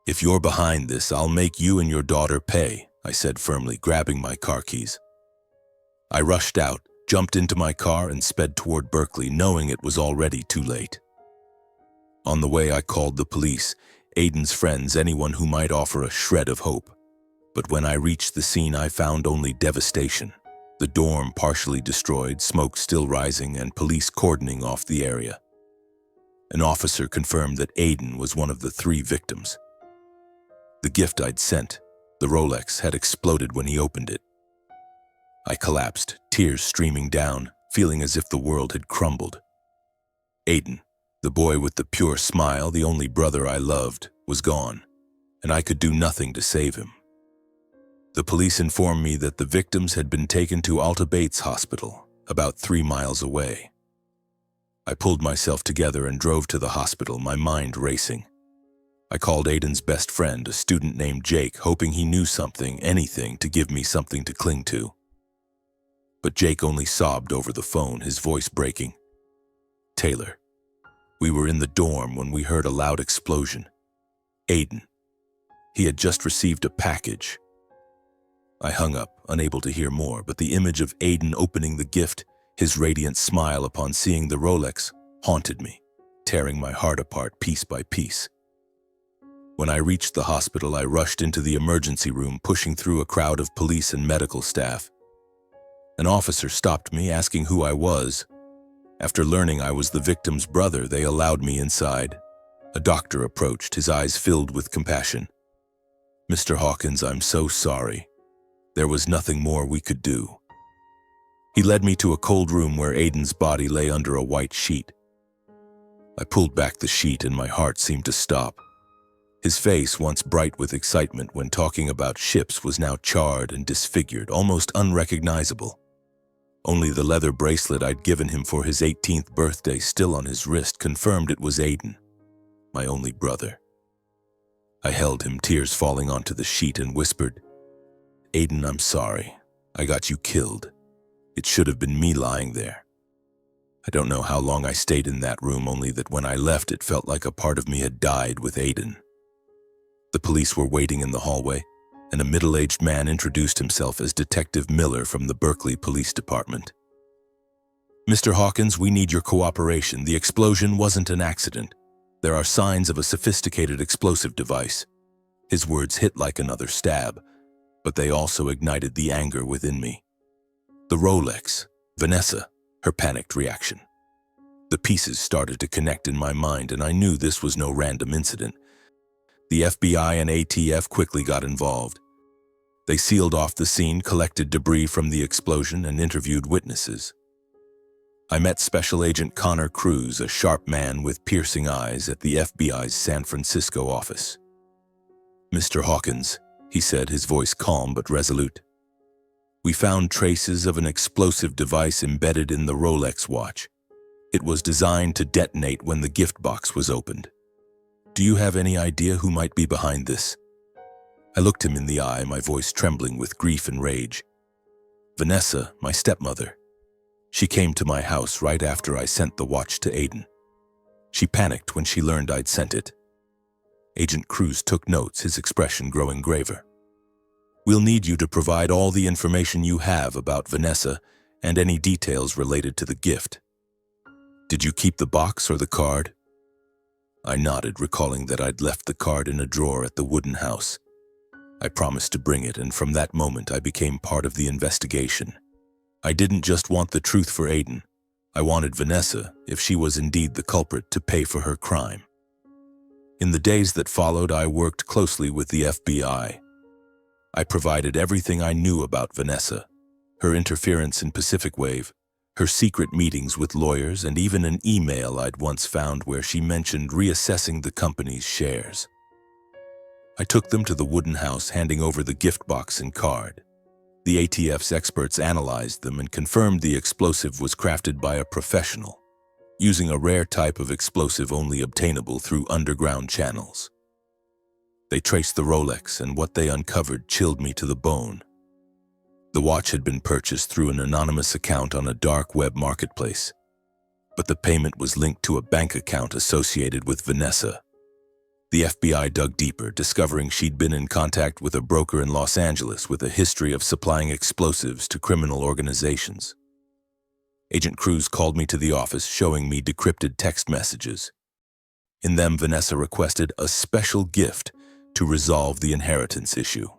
"If you're behind this, I'll make you and your daughter pay," I said firmly, grabbing my car keys. I rushed out, jumped into my car, and sped toward Berkeley, knowing it was already too late. On the way, I called the police, Aiden's friends, anyone who might offer a shred of hope. But when I reached the scene, I found only devastation. The dorm partially destroyed, smoke still rising, and police cordoning off the area. An officer confirmed that Aiden was one of the 3 victims. The gift I'd sent, the Rolex, had exploded when he opened it. I collapsed, tears streaming down, feeling as if the world had crumbled. Aiden, the boy with the pure smile, the only brother I loved, was gone, and I could do nothing to save him. The police informed me that the victims had been taken to AITA Bates Hospital, about 3 miles away. I pulled myself together and drove to the hospital, my mind racing. I called Aiden's best friend, a student named Jake, hoping he knew something, anything, to give me something to cling to. But Jake only sobbed over the phone, his voice breaking. "Taylor, we were in the dorm when we heard a loud explosion. Aiden, he had just received a package." I hung up, unable to hear more, but the image of Aiden opening the gift, his radiant smile upon seeing the Rolex, haunted me, tearing my heart apart piece by piece. When I reached the hospital, I rushed into the emergency room, pushing through a crowd of police and medical staff. An officer stopped me, asking who I was. After learning I was the victim's brother, they allowed me inside. A doctor approached, his eyes filled with compassion. "Mr. Hawkins, I'm so sorry. There was nothing more we could do." He led me to a cold room where Aiden's body lay under a white sheet. I pulled back the sheet and my heart seemed to stop. His face, once bright with excitement when talking about ships, was now charred and disfigured, almost unrecognizable. Only the leather bracelet I'd given him for his 18th birthday, still on his wrist, confirmed it was Aiden, my only brother. I held him, tears falling onto the sheet, and whispered, Aiden, I'm sorry. I got you killed. It should have been me lying there. I don't know how long I stayed in that room, only that when I left it felt like a part of me had died with Aiden. The police were waiting in the hallway, and a middle-aged man introduced himself as Detective Miller from the Berkeley Police Department. Mr. Hawkins, we need your cooperation. The explosion wasn't an accident. There are signs of a sophisticated explosive device. His words hit like another stab, but they also ignited the anger within me. The Rolex, Vanessa, her panicked reaction. The pieces started to connect in my mind, and I knew this was no random incident. The FBI and ATF quickly got involved. They sealed off the scene, collected debris from the explosion, and interviewed witnesses. I met Special Agent Connor Cruz, a sharp man with piercing eyes, at the FBI's San Francisco office. "Mr. Hawkins," he said, his voice calm but resolute. "We found traces of an explosive device embedded in the Rolex watch. It was designed to detonate when the gift box was opened. Do you have any idea who might be behind this?" I looked him in the eye, my voice trembling with grief and rage. "Vanessa, my stepmother. She came to my house right after I sent the watch to Aiden. She panicked when she learned I'd sent it." Agent Cruz took notes, his expression growing graver. "We'll need you to provide all the information you have about Vanessa and any details related to the gift. Did you keep the box or the card?" I nodded, recalling that I'd left the card in a drawer at the wooden house. I promised to bring it, and from that moment I became part of the investigation. I didn't just want the truth for Aiden. I wanted Vanessa, if she was indeed the culprit, to pay for her crime. In the days that followed, I worked closely with the FBI. I provided everything I knew about Vanessa, her interference in Pacific Wave, her secret meetings with lawyers, and even an email I'd once found where she mentioned reassessing the company's shares. I took them to the wooden house, handing over the gift box and card. The ATF's experts analyzed them and confirmed the explosive was crafted by a professional, using a rare type of explosive only obtainable through underground channels. They traced the Rolex, and what they uncovered chilled me to the bone. The watch had been purchased through an anonymous account on a dark web marketplace, but the payment was linked to a bank account associated with Vanessa. The FBI dug deeper, discovering she'd been in contact with a broker in Los Angeles with a history of supplying explosives to criminal organizations. Agent Cruz called me to the office, showing me decrypted text messages. In them, Vanessa requested a special gift to resolve the inheritance issue.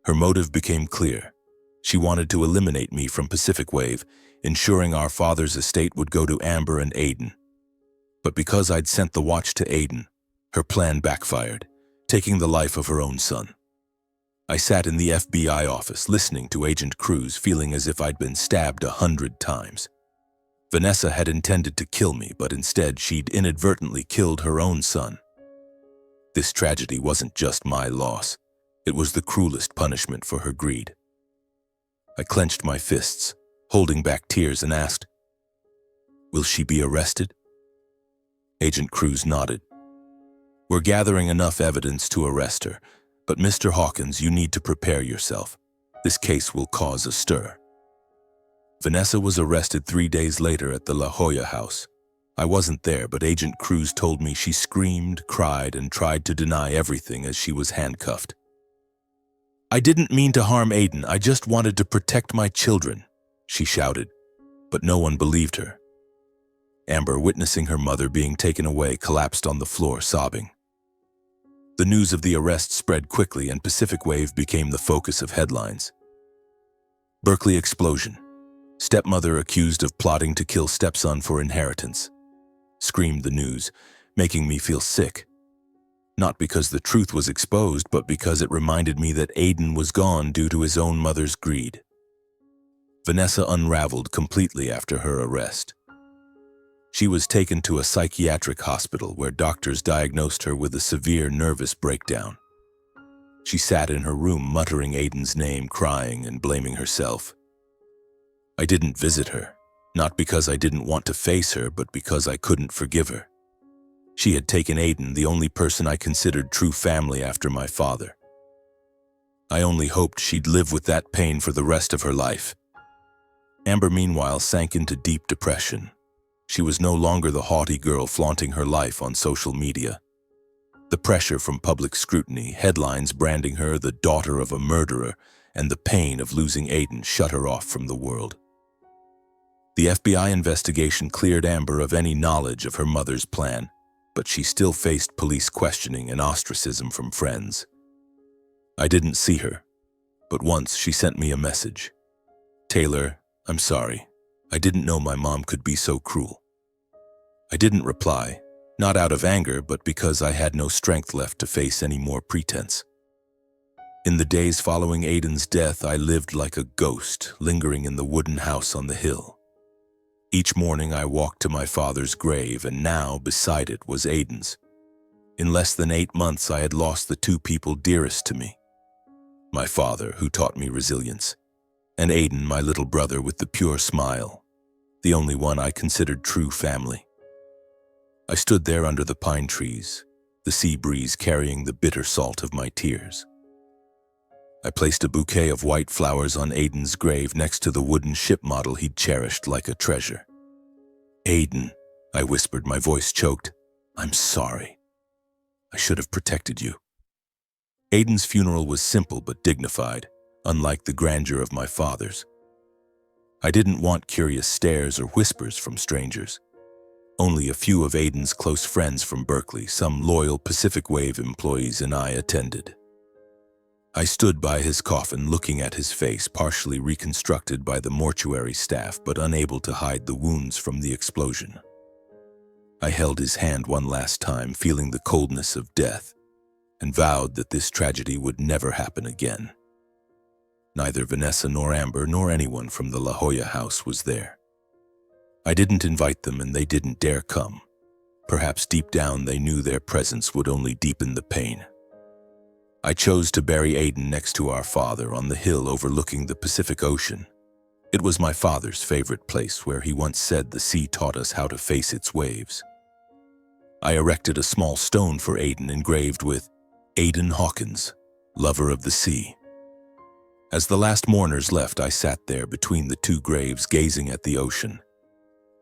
Her motive became clear. She wanted to eliminate me from Pacific Wave, ensuring our father's estate would go to Amber and Aiden. But because I'd sent the watch to Aiden, her plan backfired, taking the life of her own son. I sat in the FBI office, listening to Agent Cruz, feeling as if I'd been stabbed 100 times. Vanessa had intended to kill me, but instead she'd inadvertently killed her own son. This tragedy wasn't just my loss. It was the cruelest punishment for her greed. I clenched my fists, holding back tears, and asked, "Will she be arrested?" Agent Cruz nodded. "We're gathering enough evidence to arrest her, but Mr. Hawkins, you need to prepare yourself. This case will cause a stir." Vanessa was arrested 3 days later at the La Jolla house. I wasn't there, but Agent Cruz told me she screamed, cried, and tried to deny everything as she was handcuffed. "I didn't mean to harm Aiden, I just wanted to protect my children," she shouted, but no one believed her. Amber, witnessing her mother being taken away, collapsed on the floor, sobbing. The news of the arrest spread quickly, and Pacific Wave became the focus of headlines. Berkeley explosion. Stepmother accused of plotting to kill stepson for inheritance, screamed the news, making me feel sick. Not because the truth was exposed, but because it reminded me that Aiden was gone due to his own mother's greed. Vanessa unraveled completely after her arrest. She was taken to a psychiatric hospital where doctors diagnosed her with a severe nervous breakdown. She sat in her room muttering Aiden's name, crying and blaming herself. I didn't visit her, not because I didn't want to face her, but because I couldn't forgive her. She had taken Aiden, the only person I considered true family after my father. I only hoped she'd live with that pain for the rest of her life. Amber, meanwhile, sank into deep depression. She was no longer the haughty girl flaunting her life on social media. The pressure from public scrutiny, headlines branding her the daughter of a murderer, and the pain of losing Aiden shut her off from the world. The FBI investigation cleared Amber of any knowledge of her mother's plan, but she still faced police questioning and ostracism from friends. I didn't see her, but once she sent me a message. "Taylor, I'm sorry. I didn't know my mom could be so cruel." I didn't reply, not out of anger, but because I had no strength left to face any more pretense. In the days following Aiden's death, I lived like a ghost, lingering in the wooden house on the hill. Each morning I walked to my father's grave, and now beside it was Aiden's. In less than 8 months, I had lost the two people dearest to me. My father, who taught me resilience, and Aiden, my little brother with the pure smile, the only one I considered true family. I stood there under the pine trees, the sea breeze carrying the bitter salt of my tears. I placed a bouquet of white flowers on Aiden's grave next to the wooden ship model he'd cherished like a treasure. "Aiden," I whispered, my voice choked, "I'm sorry. I should have protected you." Aiden's funeral was simple but dignified, unlike the grandeur of my father's. I didn't want curious stares or whispers from strangers. Only a few of Aiden's close friends from Berkeley, some loyal Pacific Wave employees, and I attended. I stood by his coffin, looking at his face, partially reconstructed by the mortuary staff, but unable to hide the wounds from the explosion. I held his hand one last time, feeling the coldness of death, and vowed that this tragedy would never happen again. Neither Vanessa nor Amber nor anyone from the La Jolla house was there. I didn't invite them, and they didn't dare come. Perhaps deep down they knew their presence would only deepen the pain. I chose to bury Aiden next to our father on the hill overlooking the Pacific Ocean. It was my father's favorite place, where he once said the sea taught us how to face its waves. I erected a small stone for Aiden engraved with "Aiden Hawkins, lover of the sea." As the last mourners left, I sat there between the two graves, gazing at the ocean.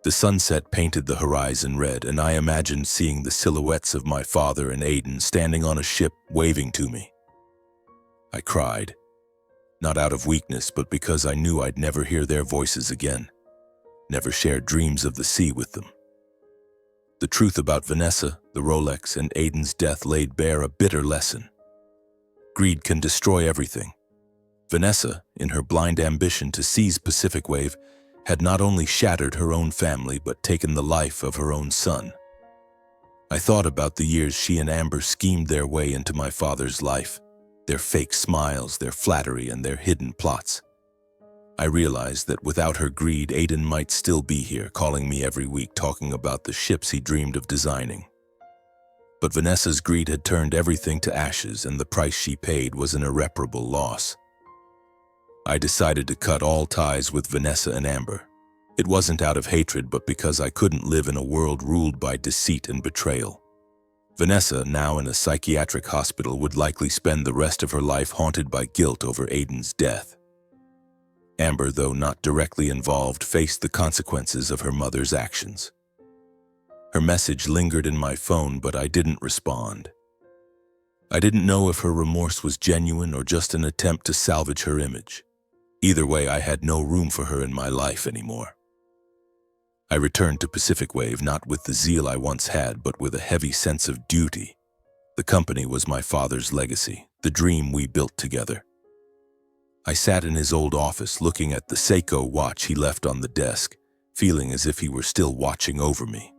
The sunset painted the horizon red, and I imagined seeing the silhouettes of my father and Aiden standing on a ship, waving to me. I cried, not out of weakness, but because I knew I'd never hear their voices again, never share dreams of the sea with them. The truth about Vanessa, the Rolex, and Aiden's death laid bare a bitter lesson. Greed can destroy everything. Vanessa, in her blind ambition to seize Pacific Wave, had not only shattered her own family, but taken the life of her own son. I thought about the years she and Amber schemed their way into my father's life, their fake smiles, their flattery, and their hidden plots. I realized that without her greed, Aiden might still be here, calling me every week, talking about the ships he dreamed of designing. But Vanessa's greed had turned everything to ashes, and the price she paid was an irreparable loss. I decided to cut all ties with Vanessa and Amber. It wasn't out of hatred, but because I couldn't live in a world ruled by deceit and betrayal. Vanessa, now in a psychiatric hospital, would likely spend the rest of her life haunted by guilt over Aiden's death. Amber, though not directly involved, faced the consequences of her mother's actions. Her message lingered in my phone, but I didn't respond. I didn't know if her remorse was genuine or just an attempt to salvage her image. Either way, I had no room for her in my life anymore. I returned to Pacific Wave, not with the zeal I once had, but with a heavy sense of duty. The company was my father's legacy, the dream we built together. I sat in his old office, looking at the Seiko watch he left on the desk, feeling as if he were still watching over me.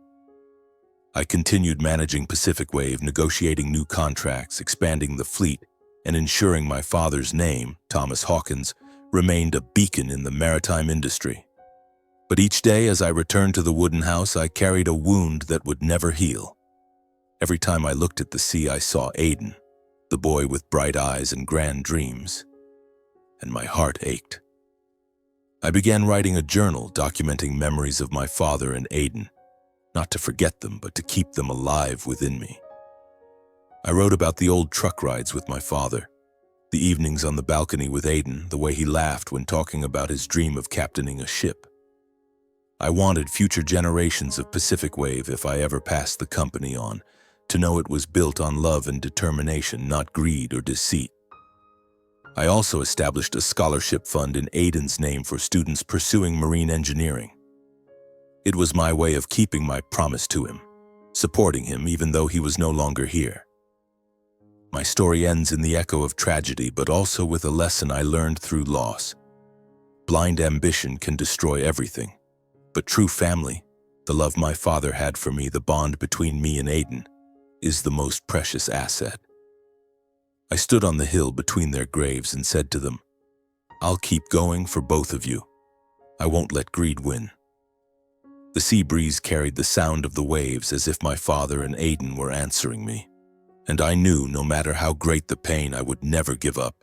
I continued managing Pacific Wave, negotiating new contracts, expanding the fleet, and ensuring my father's name, Thomas Hawkins, remained a beacon in the maritime industry. But each day as I returned to the wooden house, I carried a wound that would never heal. Every time I looked at the sea, I saw Aiden, the boy with bright eyes and grand dreams, and my heart ached. I began writing a journal documenting memories of my father and Aiden, not to forget them, but to keep them alive within me. I wrote about the old truck rides with my father, The evenings on the balcony with Aiden, the way he laughed when talking about his dream of captaining a ship. I wanted future generations of Pacific Wave, if I ever passed the company on, to know it was built on love and determination, not greed or deceit. I also established a scholarship fund in Aiden's name for students pursuing marine engineering. It was my way of keeping my promise to him, supporting him even though he was no longer here. My story ends in the echo of tragedy, but also with a lesson I learned through loss. Blind ambition can destroy everything, but true family, the love my father had for me, the bond between me and Aiden, is the most precious asset. I stood on the hill between their graves and said to them, "I'll keep going for both of you. I won't let greed win." The sea breeze carried the sound of the waves as if my father and Aiden were answering me, and I knew no matter how great the pain, I would never give up.